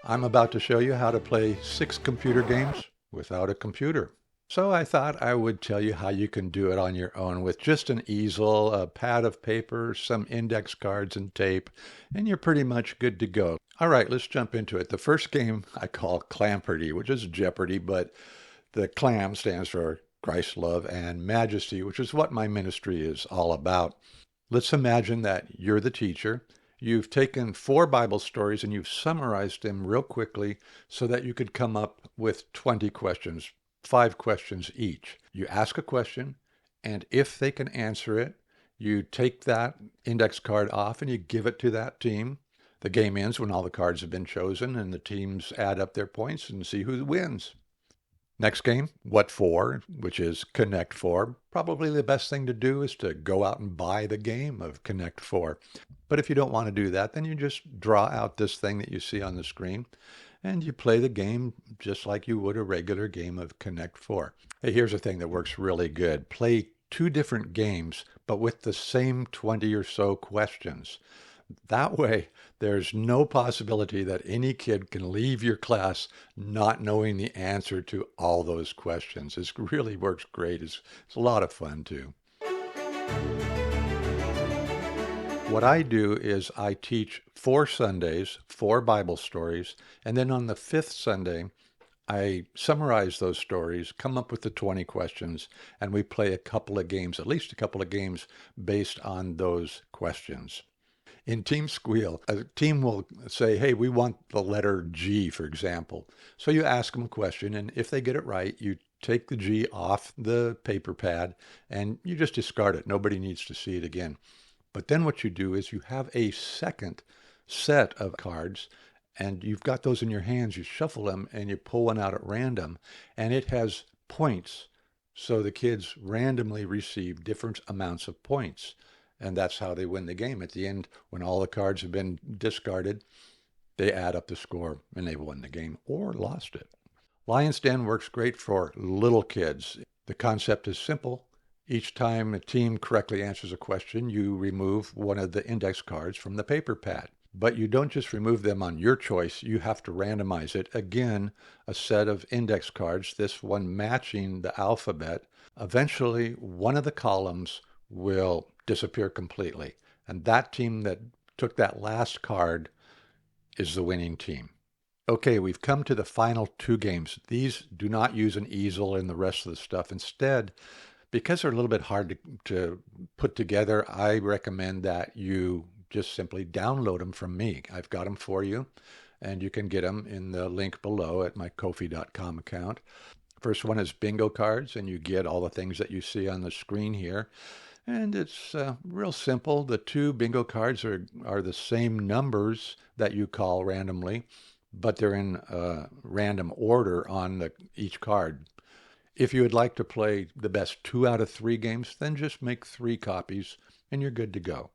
I'm about to show you how to play 6 computer games without a computer. So I thought I would tell you how you can do it on your own with just an easel, a pad of paper, some index cards and tape, and you're pretty much good to go. All right, let's jump into it. The first game I call CLAMpardy, which is Jeopardy, but the CLAM stands for Christ, Love, and Majesty, which is what my ministry is all about. Let's imagine that you're the teacher. You've taken 4 Bible stories and you've summarized them real quickly so that you could come up with 20 questions, 5 questions each. You ask a question, and if they can answer it, you take that index card off and you give it to that team. The game ends when all the cards have been chosen and the teams add up their points and see who wins. Next game, what for, which is Connect 4. Probably the best thing to do is to go out and buy the game of Connect 4. But if you don't want to do that, then you just draw out this thing that you see on the screen and you play the game just like you would a regular game of Connect 4. Hey, here's a thing that works really good. Play 2 different games, but with the same 20 or so questions. That way, there's no possibility that any kid can leave your class not knowing the answer to all those questions. It really works great. It's a lot of fun, too. What I do is I teach 4 Sundays, 4 Bible stories, and then on the 5th Sunday, I summarize those stories, come up with the 20 questions, and we play a couple of games, at least a couple of games based on those questions. In Team Squeal, a team will say, hey, we want the letter G, for example. So you ask them a question, and if they get it right, you take the G off the paper pad, and you just discard it. Nobody needs to see it again. But then what you do is you have a second set of cards, and you've got those in your hands. You shuffle them, and you pull one out at random, and it has points. So the kids randomly receive different amounts of points. And that's how they win the game. At the end, when all the cards have been discarded, they add up the score and they won the game or lost it. Lion's Den works great for little kids. The concept is simple. Each time a team correctly answers a question, you remove one of the index cards from the paper pad. But you don't just remove them on your choice. You have to randomize it. Again, a set of index cards, this one matching the alphabet. Eventually, one of the columns will disappear completely. And that team that took that last card is the winning team. Okay, we've come to the final 2 games. These do not use an easel and the rest of the stuff. Instead, because they're a little bit hard to put together, I recommend that you just simply download them from me. I've got them for you, and you can get them in the link below at my Ko-fi.com account. First one is bingo cards, and you get all the things that you see on the screen here. And it's real simple. The 2 bingo cards are the same numbers that you call randomly, but they're in random order on each card. If you would like to play the best 2 out of 3 games, then just make 3 copies and you're good to go.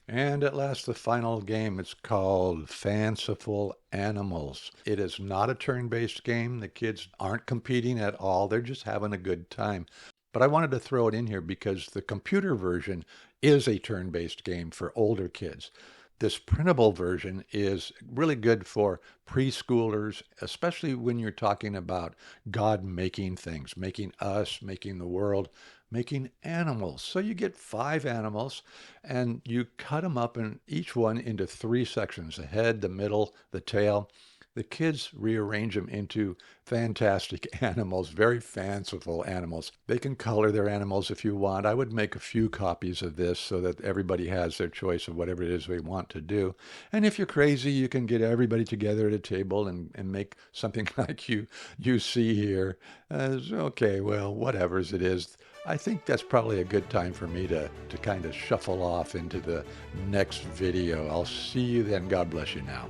And at last, the final game, it's called Fanciful Animals. It is not a turn-based game. The kids aren't competing at all. They're just having a good time. But I wanted to throw it in here because the computer version is a turn-based game for older kids. This printable version is really good for preschoolers, especially when you're talking about God making things, making us, making the world, making animals. So you get 5 animals and you cut them up in each one into 3 sections, the head, the middle, the tail. The kids rearrange them into fantastic animals, very fanciful animals. They can color their animals if you want. I would make a few copies of this so that everybody has their choice of whatever it is they want to do. And if you're crazy, you can get everybody together at a table and make something like you see here. Okay, well, whatever as it is. I think that's probably a good time for me to kind of shuffle off into the next video. I'll see you then. God bless you now.